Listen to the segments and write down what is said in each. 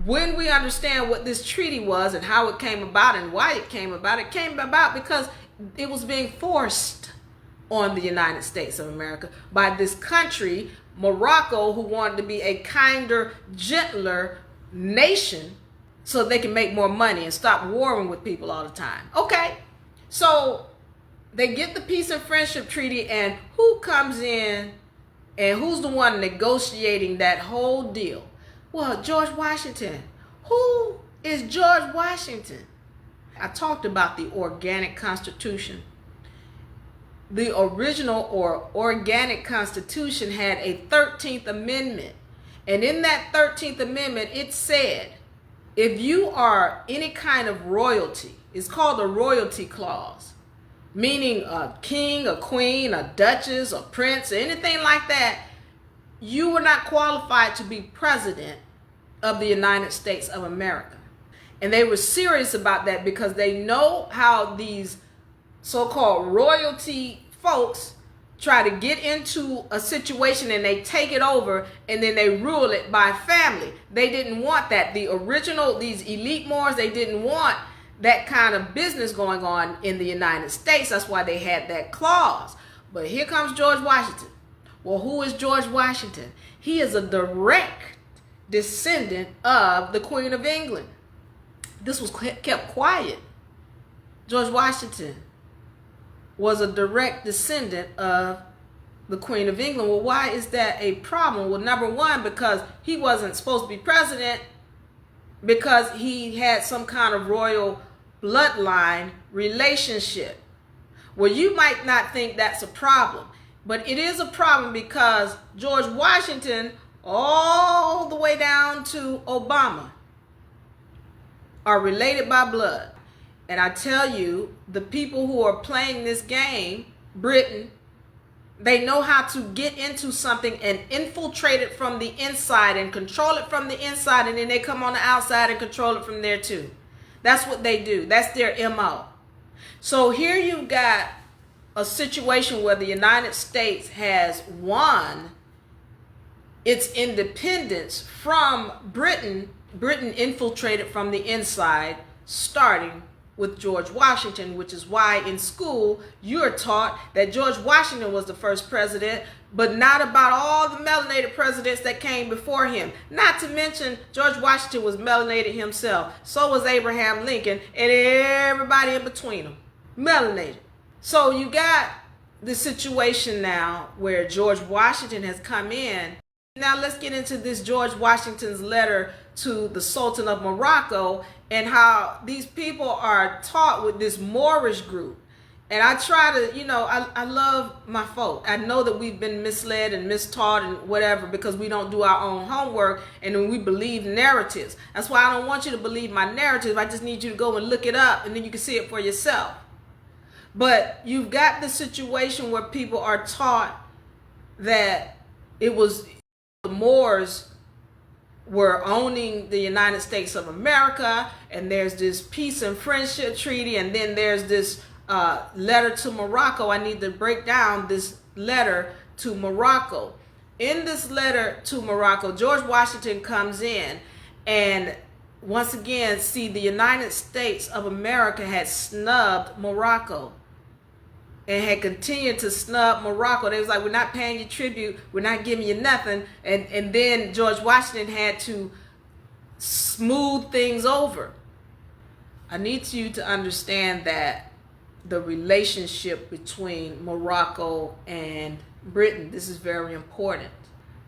when we understand what this treaty was and how it came about and why it came about because it was being forced on the United States of America by this country, Morocco, who wanted to be a kinder, gentler nation so they can make more money and stop warring with people all the time. Okay, so they get the peace and friendship treaty, and who comes in and who's the one negotiating that whole deal? Well, George Washington. Who is George Washington? I talked about the organic constitution. The original or organic constitution had a 13th Amendment. And in that 13th Amendment, it said, if you are any kind of royalty, it's called a royalty clause, meaning a king, a queen, a duchess, a prince, or anything like that, you were not qualified to be president of the United States of America. And they were serious about that because they know how these so-called royalty folks try to get into a situation and they take it over and then they rule it by family. They didn't want that. The original, these elite Moors, they didn't want that kind of business going on in the United States. That's why they had that clause. But here comes George Washington. Well, who is George Washington? He is a direct descendant of the Queen of England. This was kept quiet. George Washington was a direct descendant of the Queen of England. Well, why is that a problem? Well, number one, because he wasn't supposed to be president because he had some kind of royal bloodline relationship. Well, you might not think that's a problem, but it is a problem because George Washington, all the way down to Obama, are related by blood. And I tell you, the people who are playing this game, Britain, they know how to get into something and infiltrate it from the inside and control it from the inside, and then they come on the outside and control it from there too. That's what they do. That's their MO. So here you've got a situation where the United States has won its independence from Britain. Britain infiltrated from the inside, starting with George Washington, which is why in school you're taught that George Washington was the first president, but not about all the melanated presidents that came before him. Not to mention George Washington was melanated himself. So was Abraham Lincoln and everybody in between them. Melanated. So you got the situation now where George Washington has come in. Now let's get into this George Washington's letter to the Sultan of Morocco and how these people are taught with this Moorish group. And I try to, I love my folk. I know that we've been misled and mistaught and whatever because we don't do our own homework and then we believe narratives. That's why I don't want you to believe my narrative. I just need you to go and look it up and then you can see it for yourself. But you've got the situation where people are taught that it was the Moors were owning the United States of America, and there's this peace and friendship treaty, and then there's this letter to Morocco. I need to break down this letter to Morocco. In this letter to Morocco, George Washington comes in, and once again, see, the United States of America had snubbed Morocco and had continued to snub Morocco. They was like, we're not paying you tribute, we're not giving you nothing. And then George Washington had to smooth things over. I need you to understand that the relationship between Morocco and Britain, this is very important.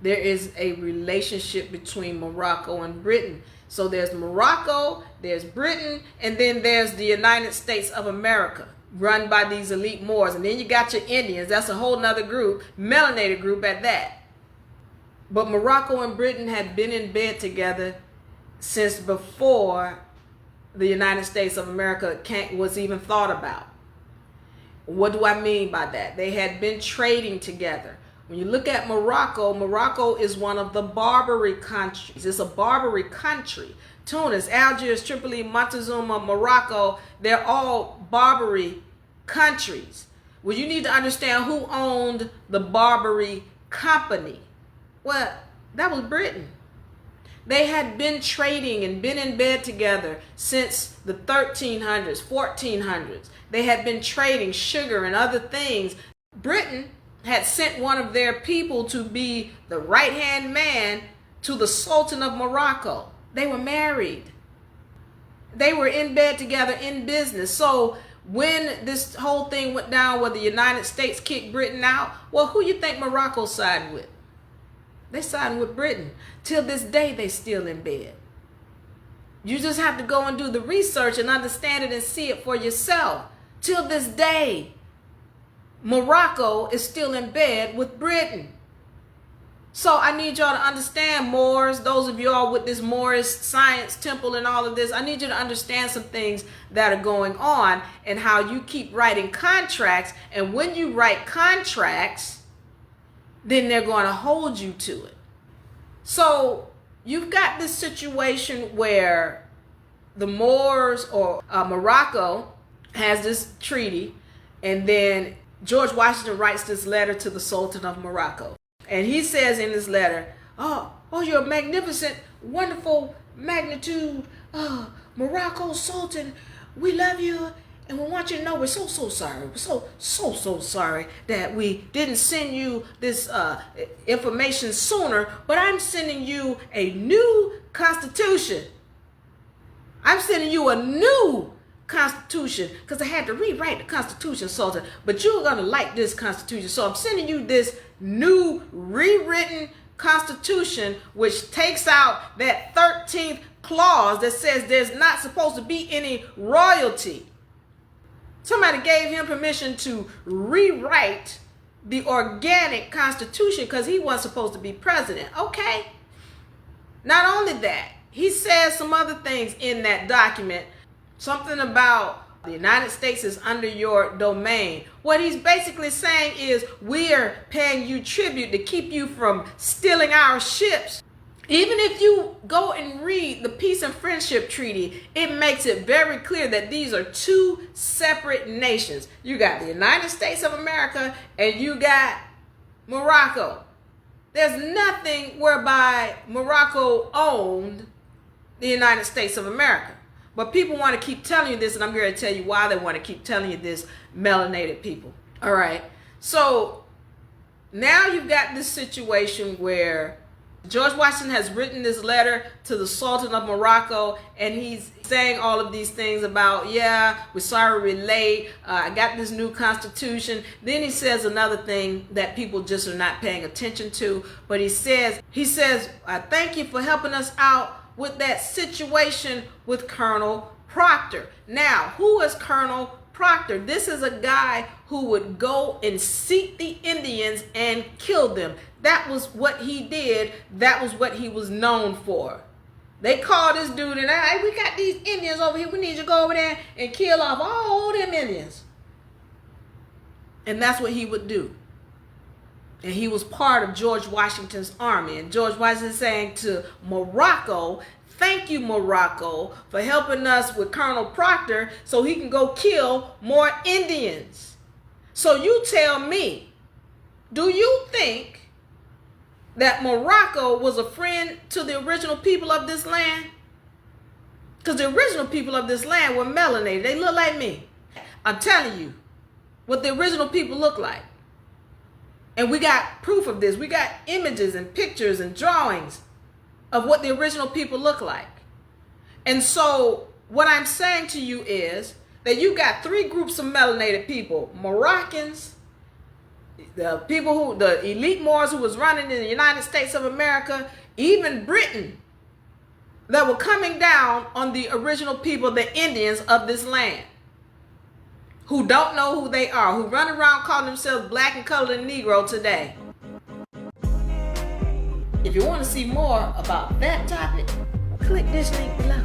There is a relationship between Morocco and Britain. So there's Morocco, there's Britain, and then there's the United States of America, run by these elite Moors. And then you got your Indians. That's a whole nother group, melanated group at that. But Morocco and Britain had been in bed together since before the United States of America was even thought about. What do I mean by that? They had been trading together. When you look at Morocco, Morocco is one of the Barbary countries. It's a Barbary country. Tunis, Algiers, Tripoli, Montezuma, Morocco, they're all Barbary countries. Well, you need to understand who owned the Barbary company. Well, that was Britain. They had been trading and been in bed together since the 1300s, 1400s. They had been trading sugar and other things. Britain had sent one of their people to be the right-hand man to the Sultan of Morocco. They were married. They were in bed together in business. So when this whole thing went down where the United States kicked Britain out, well, who you think Morocco sided with? They sided with Britain. Till this day, they still in bed. You just have to go and do the research and understand it and see it for yourself. Till this day, Morocco is still in bed with Britain. So I need y'all to understand, Moors, those of y'all with this Moorish science temple and all of this, I need you to understand some things that are going on and how you keep writing contracts. And when you write contracts, then they're going to hold you to it. So you've got this situation where the Moors or Morocco has this treaty, and then George Washington writes this letter to the Sultan of Morocco. And he says in this letter, oh, you're a magnificent, wonderful magnitude, Morocco Sultan. We love you, and we want you to know we're so sorry. We're so sorry that we didn't send you this information sooner, but I'm sending you a new constitution. I'm sending you a new constitution because I had to rewrite the Constitution, Sultan, but you're going to like this Constitution. So I'm sending you this new rewritten Constitution, which takes out that 13th clause that says there's not supposed to be any royalty. Somebody gave him permission to rewrite the organic Constitution because he wasn't supposed to be president. Okay. Not only that, he says some other things in that document. Something about the United States is under your domain. What he's basically saying is we're paying you tribute to keep you from stealing our ships. Even if you go and read the Peace and Friendship Treaty, it makes it very clear that these are two separate nations. You got the United States of America and you got Morocco. There's nothing whereby Morocco owned the United States of America. But people want to keep telling you this, and I'm going to tell you why they want to keep telling you this, melanated people. All right. So now you've got this situation where George Washington has written this letter to the Sultan of Morocco, and he's saying all of these things about, yeah, we're sorry we're late. I got this new constitution. Then he says another thing that people just are not paying attention to. But he says, I thank you for helping us out with that situation with Colonel Proctor. Now, who is Colonel Proctor? This is a guy who would go and seek the Indians and kill them. That was what he did. That was what he was known for. They called this dude and, hey, we got these Indians over here. We need you to go over there and kill off all them Indians. And that's what he would do. And he was part of George Washington's army. And George Washington saying to Morocco, thank you, Morocco, for helping us with Colonel Proctor so he can go kill more Indians. So you tell me, do you think that Morocco was a friend to the original people of this land? Because the original people of this land were melanated. They look like me. I'm telling you what the original people look like. And we got proof of this. We got images and pictures and drawings of what the original people look like. And so what I'm saying to you is that you got three groups of melanated people: Moroccans, the people the elite Moors who was running in the United States of America, even Britain, that were coming down on the original people, the Indians of this land, who don't know who they are, who run around calling themselves black and colored and Negro today. If you want to see more about that topic, click this link below.